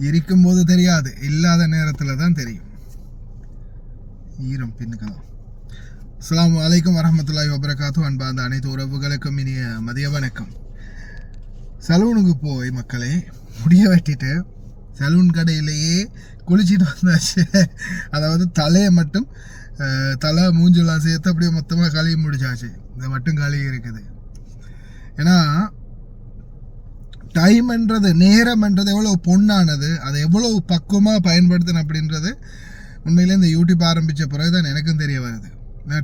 இருக்கும்போது தெரியாது, இல்லாத நேரத்தில் தான் தெரியும். ஈரம் பின்னுக்கலாம். அஸ்ஸலாமு அலைக்கும் வரஹ்மத்துல்லாஹி வபரகாத்துஹு. அன்பார்ந்த அனைத்து உறவுகளுக்கும் இனிய மதிய வணக்கம். சலூனுக்கு போய் மக்களே முடிய வெட்டிட்டு சலூன் கடையிலேயே குளிச்சுட்டு வந்தாச்சு. அதாவது தலையை மட்டும் தலை மூஞ்செல்லாம் சேர்த்து அப்படியே மொத்தமாக கழுவி முடிச்சாச்சு. இதை மட்டும் கழுவி இருக்குது. ஏன்னா டைம்ன்றது, நேரம்ன்றது எவ்வளோ பொண்ணானது, அதை எவ்வளோ பக்குவமாக பயன்படுத்தணும் அப்படின்றது உண்மையிலே இந்த யூடியூப் ஆரம்பித்த பிறகு தான் எனக்கும் தெரிய வருது.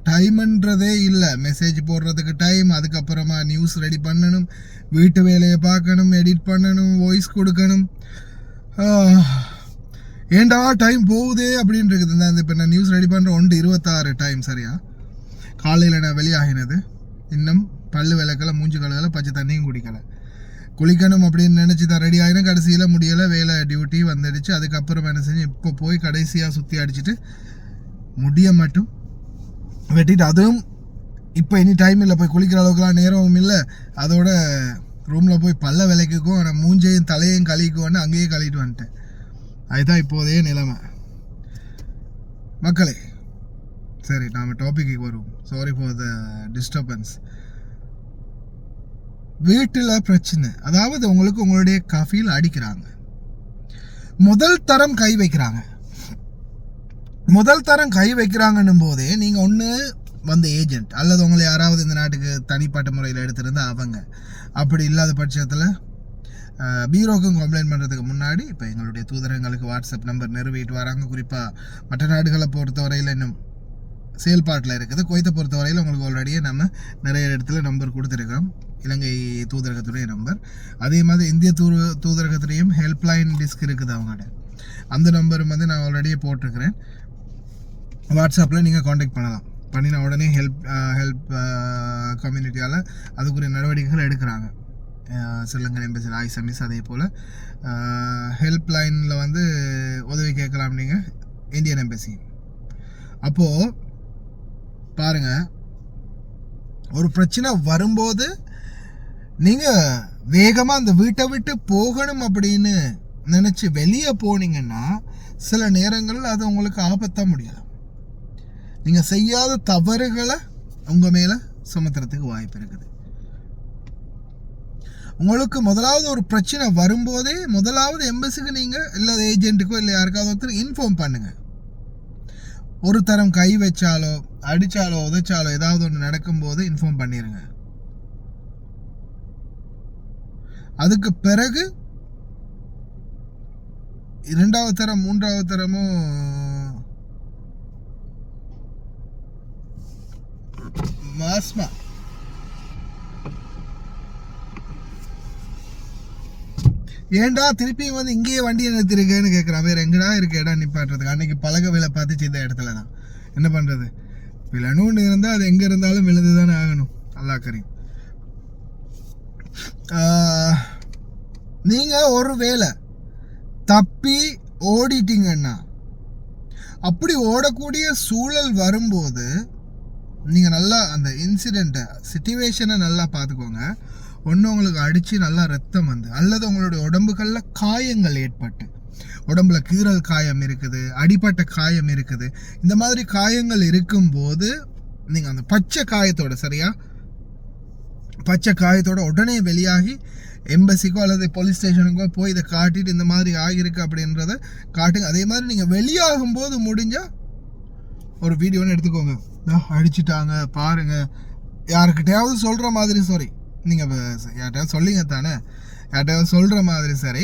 டைம்ன்றதே இல்லை. மெசேஜ் போடுறதுக்கு டைம், அதுக்கப்புறமா நியூஸ் ரெடி பண்ணணும், வீட்டு வேலையை பார்க்கணும், எடிட் பண்ணணும், வாய்ஸ் கொடுக்கணும். ஏண்டா டைம் போகுதே அப்படின்னு இருக்குது. இந்த இப்போ நான் நியூஸ் ரெடி பண்ணுற 1:26 டைம் சரியா. காலையில் நான் வெளியாகினது, இன்னும் பல்லு விளக்கலை, மூஞ்சி கழுவலை, பச்சை தண்ணியும் குடிக்கலை. குளிக்கணும் அப்படின்னு நினச்சி தான் ரெடி ஆகினா கடைசியில் முடியலை, வேலை டியூட்டி வந்துடுச்சு. அதுக்கப்புறம் என்ன செஞ்சு இப்போ போய் கடைசியாக சுற்றி அடிச்சுட்டு முடிய மட்டும் வெட்டிட்டு, அதுவும் இப்போ இனி டைம் இல்லை, போய் குளிக்கிற அளவுக்குலாம் நேரமும் இல்லை. அதோட ரூமில் போய் பல்ல விளக்குக்கும் ஆனால் மூஞ்சையும் தலையும் கழிக்குவோன்னு அங்கேயே கழிட்டு வந்துட்டேன். அதுதான் இப்போதைய நிலைமை மக்களே. சரி, நாம் டாபிக்கு வருவோம். Sorry for the disturbance. வீட்டில் பிரச்சனை, அதாவது உங்களுக்கு உங்களுடைய காஃபியில் அடிக்கிறாங்க, முதல் தரம் கை வைக்கிறாங்க. முதல் தரம் கை வைக்கிறாங்கன்னும் போதே நீங்கள் ஒன்று வந்து ஏஜென்ட் அல்லது உங்களை யாராவது இந்த நாட்டுக்கு தனிப்பட்ட முறையில் எடுத்திருந்தா அவங்க, அப்படி இல்லாத பட்சத்தில் பீரோக்கும் கம்ப்ளைண்ட் பண்ணுறதுக்கு முன்னாடி இப்போ எங்களுடைய தூதரங்களுக்கு வாட்ஸ்அப் நம்பர் நிறுவிட்டு வராங்க. குறிப்பாக மற்ற நாடுகளை பொறுத்தவரையில் இன்னும் செயல்பாட்டில் இருக்குது. குவைத்தை பொறுத்தவரையில் உங்களுக்கு ஆல்ரெடியே நம்ம நிறைய இடத்துல நம்பர் கொடுத்துருக்கோம், இலங்கை தூதரகத்துடைய நம்பர். அதே மாதிரி இந்திய தூதரகத்துலேயும் ஹெல்ப்லைன் டிஸ்க் இருக்குது அவங்கள்ட்ட. அந்த நம்பரும் வந்து நான் ஆல்ரெடியே போட்டிருக்கிறேன். வாட்ஸ்அப்பில் நீங்கள் காண்டாக்ட் பண்ணலாம். பண்ணினா உடனே ஹெல்ப் கம்யூனிட்டியால் அதுக்குரிய நடவடிக்கைகள் எடுக்கிறாங்க. ஸ்ரீலங்கன் எம்பசியில் ஐசமிஸ், அதே போல் ஹெல்ப்லைனில் வந்து உதவி கேட்கலாம் நீங்கள் இந்தியன் எம்பசி. அப்போது பாருங்கள், ஒரு பிரச்சனை வரும்போது நீங்கள் வேகமாக அந்த வீட்டை விட்டு போகணும் அப்படின்னு நினச்சி வெளியே போனீங்கன்னா சில நேரங்களில் அது உங்களுக்கு ஆபத்தாக முடியலாம். நீங்கள் செய்யாத தவறுகளை உங்கள் மேலே சுமத்துறதுக்கு வாய்ப்பு இருக்குது. உங்களுக்கு முதலாவது ஒரு பிரச்சனை வரும்போதே முதலாவது எம்பசிக்கு நீங்கள் இல்லை ஏஜென்ட்டுக்கோ இல்லை யாருக்காவது ஒருத்தர் இன்ஃபார்ம் பண்ணுங்கள். ஒரு தரம் கை வச்சாலோ அடித்தாலோ உதைச்சாலோ ஏதாவது ஒன்று நடக்கும்போது இன்ஃபார்ம் பண்ணிடுங்க. அதுக்கு பிறகு இரண்டாவது தரம் மூன்றாவது தரமும் மாஸ்மா ஏண்டா திருப்பி வந்து இங்கேயே வண்டியை நிறுத்திருக்கேன்னு கேட்குறான். வேறு எங்கடா இருக்க இடம் நிப்பாட்டுறதுக்கு? அன்னைக்கு பழக விலை பார்த்துச்சு இந்த இடத்துல தான். என்ன பண்ணுறது, விழணுன்னு இருந்தால் அது எங்கே இருந்தாலும் விழுந்து தானே ஆகணும். அல்லாஹ் கரீம். நீங்கள் ஒரு வேளை தப்பி ஓடிட்டீங்கன்னா, அப்படி ஓடக்கூடிய சூழல் வரும்போது நீங்கள் நல்லா அந்த இன்சிடெண்ட்டை சிச்சுவேஷனை நல்லா பார்த்துக்கோங்க. ஒன்று உங்களுக்கு அடித்து நல்லா ரத்தம் வந்து, அல்லது உங்களுடைய உடம்புகளில் காயங்கள் ஏற்பட்டு, உடம்புல கீறல் காயம் இருக்குது, அடிப்பட்ட காயம் இருக்குது. இந்த மாதிரி காயங்கள் இருக்கும்போது நீங்கள் அந்த பச்சை காயத்தோட, சரியா, பச்சை காயத்தோட உடனே வெளியாகி எம்பசிக்கோ அல்லது போலீஸ் ஸ்டேஷனுக்கோ போய் இதை காட்டிட்டு இந்த மாதிரி ஆகியிருக்கு அப்படின்றத காட்டுங்க. அதே மாதிரி நீங்கள் வெளியாகும்போது முடிஞ்சால் ஒரு வீடியோன்னு எடுத்துக்கோங்க. அடிச்சுட்டாங்க பாருங்கள், யாருக்கிட்டையாவது சொல்கிற மாதிரி, சாரி நீங்கள் யார்கிட்டையாவது சொல்லிங்க தானே, யார்கிட்டையாவது சொல்கிற மாதிரி, சரி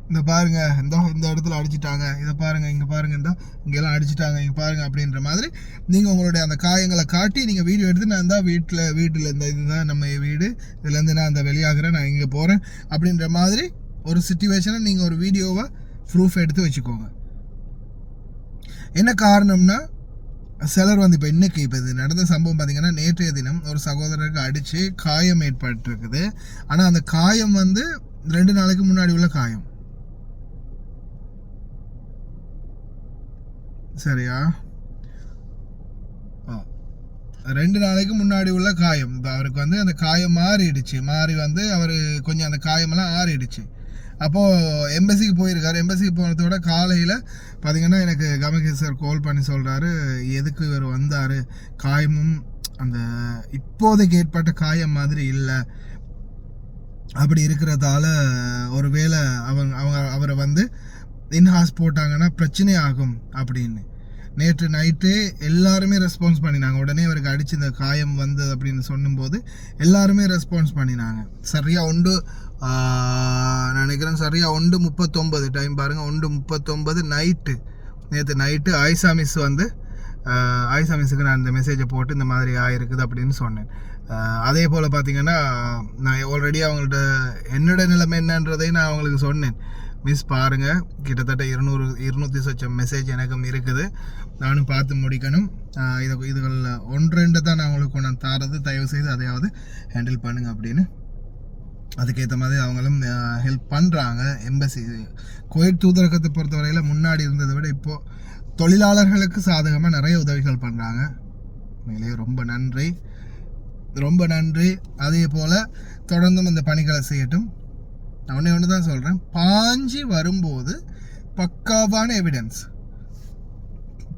இந்த பாருங்கள், இந்த இடத்துல அடிச்சிட்டாங்க, இதை பாருங்கள், இங்கே பாருங்கள், இங்கெல்லாம் அடிச்சிட்டாங்க, இங்கே பாருங்கள் அப்படின்ற மாதிரி நீங்கள் உங்களுடைய அந்த காயங்களை காட்டி நீங்கள் வீடியோ எடுத்து, நான் தான் வீட்டில் இந்த இதுதான் நம்ம வீடு, இதுலேருந்து நான் அந்த வெளியாகிறேன், நான் இங்கே போகிறேன் அப்படின்ற மாதிரி ஒரு சிச்சுவேஷனை நீங்கள் ஒரு வீடியோவை ப்ரூஃப் எடுத்து வச்சுக்கோங்க. என்ன காரணம்னா, சிலர் வந்து இப்போ இன்னைக்கு இப்போ இது நடந்த சம்பவம் பார்த்தீங்கன்னா, நேற்றைய தினம் ஒரு சகோதரருக்கு அடித்து காயம் ஏற்பட்டிருக்குது. ஆனால் அந்த காயம் வந்து 2 நாளைக்கு முன்னாடி உள்ள காயம், சரியா. 2 நாளைக்கு முன்னாடி உள்ள காயம். இப்போ அவருக்கு வந்து அந்த காயம் மாறி வந்து அவர் கொஞ்சம் அந்த காயமெல்லாம் ஆறிடுச்சு. அப்போது எம்பசிக்கு போயிருக்காரு. எம்பசிக்கு போனதோட காலையில் பார்த்தீங்கன்னா எனக்கு கமகேஷ் சார் கால் பண்ணி சொல்கிறாரு, எதுக்கு இவர் வந்தார், காயமும் அந்த இப்போதைக்கு ஏற்பட்ட காயம் மாதிரி இல்லை, அப்படி இருக்கிறதால ஒருவேளை அவரை வந்து இன்ஹாஸ் போட்டாங்கன்னா பிரச்சனை ஆகும் அப்படின்னு. நேற்று நைட்டு எல்லாருமே ரெஸ்பான்ஸ் பண்ணினாங்க. உடனே அவருக்கு அடிச்சு இந்த காயம் வந்தது அப்படின்னு சொல்லும்போது எல்லாருமே ரெஸ்பான்ஸ் பண்ணினாங்க. சரியாக நினைக்கிறேன் சரியாக 1:39 டைம் பாருங்கள், 1:39 நைட்டு, நேற்று நைட்டு ஆயிஷா மிஸ் வந்து ஆயிஷா மிஸ்ஸுக்கு நான் இந்த மெசேஜை போட்டு இந்த மாதிரி ஆயிருக்குது அப்படின்னு சொன்னேன். அதே போல் பார்த்தீங்கன்னா நான் ஆல்ரெடி அவங்கள்ட்ட என்னோட நிலைமை என்னன்றதையும் நான் அவங்களுக்கு சொன்னேன். மிஸ் பாருங்கள், கிட்டத்தட்ட 200 சொச்சம் மெசேஜ் எனக்கும் இருக்குது, நானும் பார்த்து முடிக்கணும். இதுகளில் 1-2 தான் நான் உங்களுக்கு கொண்டு தாரது, தயவு செய்து அதையாவது ஹேண்டில் பண்ணுங்க அப்படின்னு. அதுக்கேற்ற மாதிரி அவங்களும் ஹெல்ப் பண்ணுறாங்க. எம்பசி குவைத் தூதரகத்தை பொறுத்தவரையில் முன்னாடி இருந்ததை விட இப்போது தொழிலாளர்களுக்கு சாதகமாக நிறைய உதவிகள் பண்ணுறாங்க. மேலே ரொம்ப நன்றி, ரொம்ப நன்றி. அதே போல் தொடர்ந்தும் இந்த பணிகளை செய்யட்டும். நான் ஒன்று தான் சொல்கிறேன், பாஞ்சி வரும்போது பக்காவான எவிடன்ஸ்,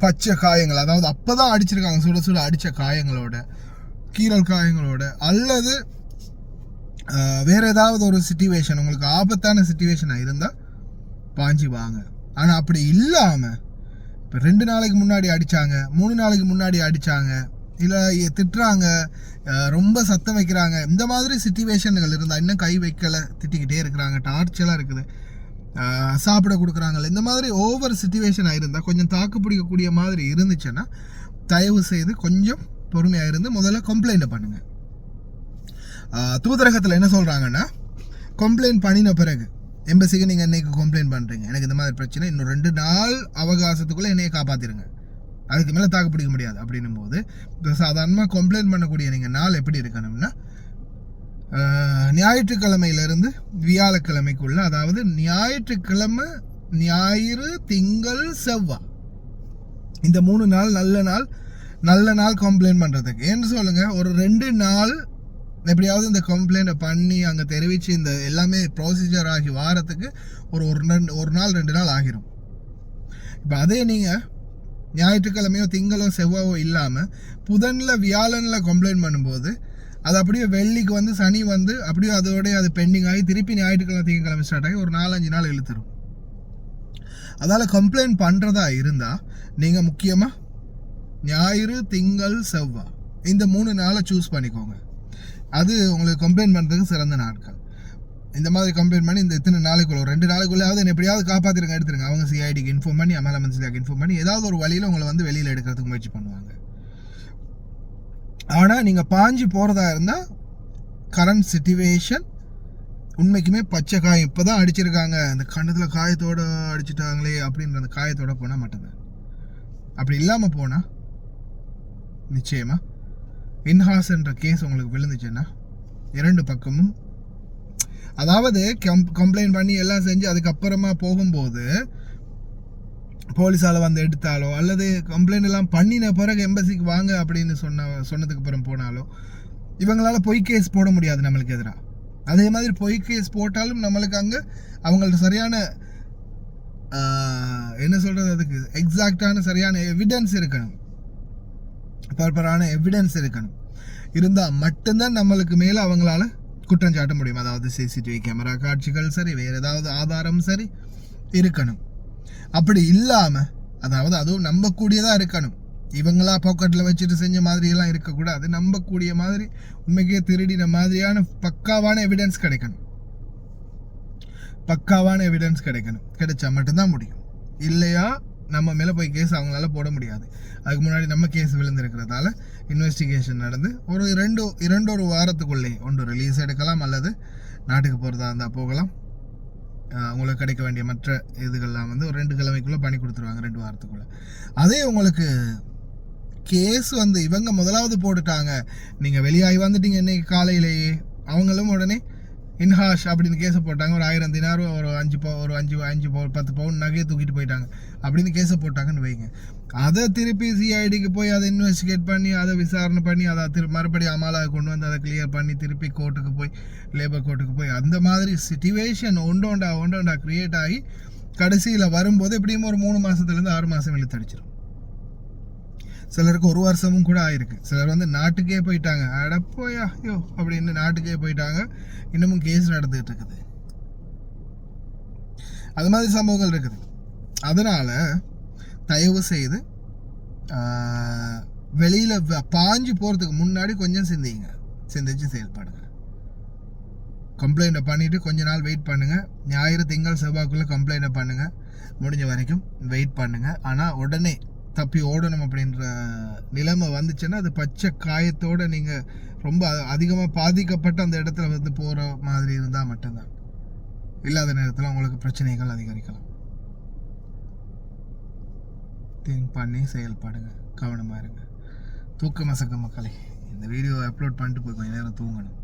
பச்சை காயங்கள், அதாவது அப்போ தான் அடிச்சிருக்காங்க, சுட சுட அடித்த காயங்களோட, கீரல் காயங்களோட, அல்லது வேறு ஏதாவது ஒரு சிச்சுவேஷன் உங்களுக்கு ஆபத்தான சிச்சுவேஷனாக இருந்தால் பாஞ்சி வாங்க. ஆனால் அப்படி இல்லாமல் இப்போ 2 நாளைக்கு முன்னாடி அடித்தாங்க, 3 நாளைக்கு முன்னாடி அடித்தாங்க, இல்லை திட்டுறாங்க, ரொம்ப சத்தம் வைக்கிறாங்க, இந்த மாதிரி சிச்சுவேஷன்கள் இருந்தால், இன்னும் கை வைக்கலை, திட்டிக்கிட்டே இருக்கிறாங்க, டார்ச்சலாக இருக்குது, சாப்பிட கொடுக்குறாங்கல்ல, இந்த மாதிரி ஓவர் சிச்சுவேஷனாக இருந்தால், கொஞ்சம் தாக்கு பிடிக்கக்கூடிய மாதிரி இருந்துச்சுன்னா தயவு செய்து கொஞ்சம் பொறுமையாக இருந்து முதல்ல கம்ப்ளைண்ட்டை பண்ணுங்கள். தூதரகத்தில் என்ன சொல்கிறாங்கன்னா, கம்ப்ளைண்ட் பண்ணின பிறகு எம்பசிக்கு நீங்கள் இன்றைக்கி கம்ப்ளைண்ட் பண்ணுறீங்க, எனக்கு இந்த மாதிரி பிரச்சனை, இன்னும் 2 நாள் அவகாசத்துக்குள்ளே என்னையை காப்பாற்றிடுங்க, அதுக்கு மேலே தாக்கு பிடிக்க முடியாது அப்படின்னும் போது, இப்போ சாதாரணமாக கம்ப்ளைண்ட் பண்ணக்கூடிய நீங்கள் நாள் எப்படி இருக்கணும்னா, ஞாயிற்றுக்கிழமையிலேருந்து வியாழக்கிழமைக்குள்ள, அதாவது ஞாயிற்றுக்கிழமை, ஞாயிறு, திங்கள், செவ்வாய், இந்த 3 நாள் நல்ல நாள் கம்ப்ளைண்ட் பண்ணுறதுக்கு. ஏன்னு சொல்லுங்கள், ஒரு 2 நாள் எப்படியாவது இந்த கம்ப்ளைண்ட்டை பண்ணி அங்கே தெரிவித்து இந்த எல்லாமே ப்ரொசீஜர் ஆகி வாரத்துக்கு ஒரு நாள் 2 நாள் ஆகிரும். இப்போ அதே நீங்கள் ஞாயிற்றுக்கிழமையோ திங்களோ செவ்வாயோ இல்லாமல் புதனில் வியாழனில் கம்ப்ளைண்ட் பண்ணும்போது அது அப்படியே வெள்ளிக்கு வந்து சனி வந்து அப்படியே அதோடய அது பெண்டிங் ஆகி திருப்பி ஞாயிற்றுக்கிழமை திங்கக்கிழமை ஸ்டார்ட் ஆகி ஒரு 4-5 நாள் இழுத்துரும். அதால் கம்ப்ளைண்ட் பண்ணுறதா இருந்தால் நீங்கள் முக்கியமாக ஞாயிறு, திங்கள், செவ்வாய் இந்த 3 நாளை சூஸ் பண்ணிக்கோங்க. அது உங்களுக்கு கம்ப்ளைண்ட் பண்ணுறதுக்கு சிறந்த நாட்கள். இந்த மாதிரி கம்ப்ளைண்ட் பண்ணி இந்த இத்தனை நாளைக்குள்ள 2 நாளைக்குள்ளாவது என்ன எப்படியாவது காப்பாற்றிருங்க, எடுத்துருங்க. அவங்க சிஐடிக்கு இன்ஃபார்ம் பண்ணி, அமல மன்சிலாக்கு இன்ஃபார்ம் பண்ணி, ஏதாவது ஒரு வழியில் உங்களை வந்து வெளியில் எடுக்கிறதுக்கு முயற்சி பண்ணுவாங்க. ஆனால் நீங்கள் பாஞ்சு போகிறதா இருந்தால் கரண்ட் சிச்சுவேஷன் உண்மைக்குமே பச்சை காயம், இப்போ தான் அடிச்சிருக்காங்க, அந்த கண்ணத்தில் காயத்தோடு அடிச்சிட்டாங்களே அப்படின்ற அந்த காயத்தோடு போனால் மட்டும்தான். அப்படி இல்லாமல் போனால் நிச்சயமாக இன்ஹாஸ் என்ற கேஸ் உங்களுக்கு விழுந்துச்சுன்னா 2 பக்கமும், அதாவது கம்ப்ளைண்ட் பண்ணி எல்லாம் செஞ்சு அதுக்கப்புறமா போகும்போது போலீஸால் வந்து எடுத்தாலோ, அல்லது கம்ப்ளைண்ட் எல்லாம் பண்ணின பிறகு எம்பசிக்கு வாங்க அப்படின்னு சொன்னதுக்கு அப்புறம் போனாலோ இவங்களால் பொய் கேஸ் போட முடியாது நம்மளுக்கு எதிராக. அதே மாதிரி பொய் கேஸ் போட்டாலும் நம்மளுக்கு அங்கே அவங்கள்ட்ட சரியான என்ன சொல்கிறது, அதுக்கு எக்ஸாக்டான சரியான எவிடன்ஸ் இருக்கணும், ப்ராப்பரான எவிடன்ஸ் இருக்கணும். இருந்தால் மட்டும்தான் நம்மளுக்கு மேலே அவங்களால குற்றம் சாட்ட முடியும். அதாவது சிசிடிவி கேமரா காட்சிகள் சரி, வேறு ஏதாவது ஆதாரம் சரி இருக்கணும். அப்படி இல்லாமல், அதாவது அதுவும் நம்பக்கூடியதாக இருக்கணும், இவங்களா பாக்கெட்டில் வச்சுட்டு செஞ்ச மாதிரியெல்லாம் இருக்கக்கூடாது, நம்பக்கூடிய மாதிரி உண்மைக்கே திருடின மாதிரியான பக்காவான எவிடன்ஸ் கிடைக்கணும். பக்காவான எவிடன்ஸ் கிடைச்சா மட்டும்தான் முடியும். இல்லையா நம்ம மேலே போய் கேஸ் அவங்களால போட முடியாது. அதுக்கு முன்னாடி நம்ம கேஸ் விழுந்திருக்கிறதால இன்வெஸ்டிகேஷன் நடந்து ஒரு இரண்டு வாரத்துக்குள்ளே ஒன்று ரிலீஸ் எடுக்கலாம், அல்லது நாட்டுக்கு போகிறதா இருந்தால் போகலாம். உங்களுக்கு கிடைக்க வேண்டிய மற்ற இதுகள்லாம் வந்து ஒரு 2 கிழமைக்குள்ளே பண்ணி கொடுத்துருவாங்க, 2 வாரத்துக்குள்ளே. அதே உங்களுக்கு கேஸ் வந்து இவங்க முதலாவது போட்டுட்டாங்க, நீங்கள் வெளியாகி வந்துட்டீங்க இன்னைக்கு காலையிலேயே, அவங்களும் உடனே இன்ஹாஷ் அப்படின்னு கேஸை போட்டாங்க. ஒரு 1000 தினார், ஒரு 5 பவுன் 10 பவுன் நகையை தூக்கிட்டு போயிட்டாங்க அப்படின்னு கேஸை போட்டாங்கன்னு வைங்க. அதை திருப்பி சிஐடிக்கு போய் அதை இன்வெஸ்டிகேட் பண்ணி அதை விசாரணை பண்ணி அதை மறுபடியும் அமலாக கொண்டு வந்து அதை கிளியர் பண்ணி திருப்பி கோர்ட்டுக்கு போய் லேபர் கோர்ட்டுக்கு போய் அந்த மாதிரி சிச்சுவேஷன் ஒன்றோண்டா கிரியேட் ஆகி கடைசியில் வரும்போது எப்படியும் ஒரு 3 மாதத்துலேருந்து 6 மாதம் இழுத்தடிச்சிடும். சிலருக்கு 1 வருஷமும் கூட ஆயிருக்கு. சிலர் வந்து நாட்டுக்கே போயிட்டாங்க, அடப்போயா யோ அப்படின்னு நாட்டுக்கே போயிட்டாங்க, இன்னமும் கேஸ் நடந்துகிட்டு இருக்குது. அது மாதிரி சம்பவங்கள் இருக்குது. அதனால தயவு செய்து வெளியில் பாஞ்சு போகிறதுக்கு முன்னாடி கொஞ்சம் சிந்திச்சு செயல்படுங்க. கம்ப்ளைண்ட்டை பண்ணிவிட்டு கொஞ்ச நாள் வெயிட் பண்ணுங்கள். ஞாயிறு திங்கள் செவ்வாய்க்குள்ளே கம்ப்ளைண்ட்டை பண்ணுங்கள். முடிஞ்ச வரைக்கும் வெயிட் பண்ணுங்கள். ஆனால் உடனே தப்பி ஓடணும் அப்படின்ற நிலைமை வந்துச்சுன்னா அது பச்சை காயத்தோடு நீங்கள் ரொம்ப அதிகமாக பாதிக்கப்பட்ட அந்த இடத்துல வந்து போகிற மாதிரி இருந்தால் மட்டும்தான். இல்லாத நேரத்தில் உங்களுக்கு பிரச்சனைகள் அதிகரிக்கலாம். திங்க் பண்ணி செயல்படுங்க, கவனமாக இருங்க. தூக்க மசக்க மக்களே, இந்த வீடியோ அப்லோட் பண்ணிட்டு போய் கொஞ்சம் நேரம் தூங்கணும்.